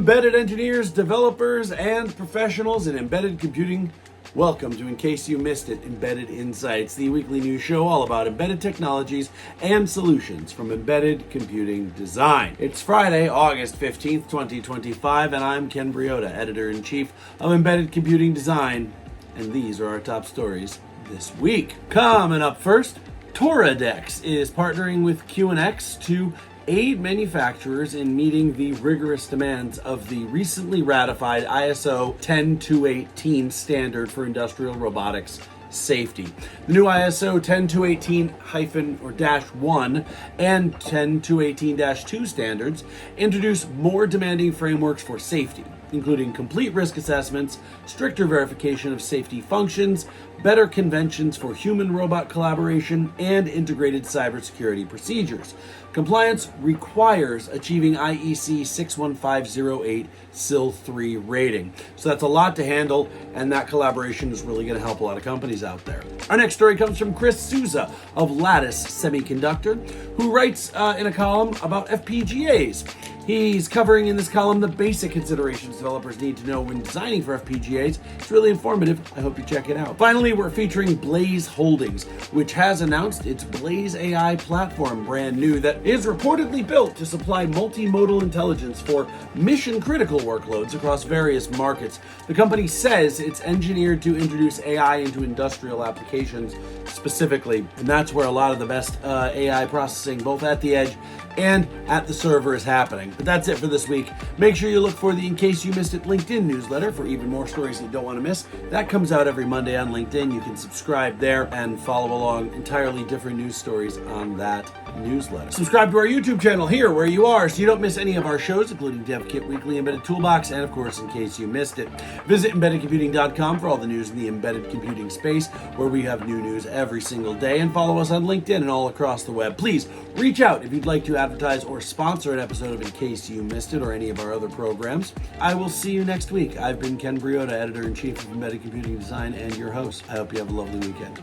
Embedded engineers, developers, and professionals in embedded computing, welcome to In Case You Missed It, Embedded Insights, the weekly news show all about embedded technologies and solutions from embedded computing design. It's Friday, August 15th, 2025, and I'm Ken Briodagh, Editor-in-Chief of Embedded Computing Design, and these are our top stories this week. Coming up first, Toradex is partnering with QNX to aid manufacturers in meeting the rigorous demands of the recently ratified ISO 10218 standard for industrial robotics safety. The new ISO 10218-1 and 10218-2 standards introduce more demanding frameworks for safety, including complete risk assessments, stricter verification of safety functions, better conventions for human-robot collaboration, and integrated cybersecurity procedures. Compliance requires achieving IEC 61508 SIL 3 rating. So that's a lot to handle, and that collaboration is really going to help a lot of companies out there. Our next story comes from Chris Souza of Lattice Semiconductor, who writes in a column about FPGAs. He's covering in this column the basic considerations developers need to know when designing for FPGAs. It's really informative. I hope you check it out. Finally, we're featuring Blaze Holdings, which has announced its Blaze AI platform, brand new, that is reportedly built to supply multimodal intelligence for mission-critical workloads across various markets. The company says it's engineered to introduce AI into industrial applications specifically, and that's where a lot of the best AI processing, both at the edge and at the server, is happening. But that's it for this week. Make sure you look for the In Case You Missed It LinkedIn newsletter for even more stories you don't want to miss. That comes out every Monday on LinkedIn. You can subscribe there and follow along entirely different news stories on that newsletter. Subscribe to our YouTube channel here where you are so you don't miss any of our shows, including Dev Kit Weekly, Embedded Toolbox, and of course, In Case You Missed It. Visit embeddedcomputing.com for all the news in the embedded computing space, where we have new news every single day, and follow us on LinkedIn and all across the web. Please reach out if you'd like to advertise or sponsor an episode of In Case You Missed It or any of our other programs. I will see you next week. I've been Ken Briodagh, Editor-in-Chief of Embedded Computing Design and your host. I hope you have a lovely weekend.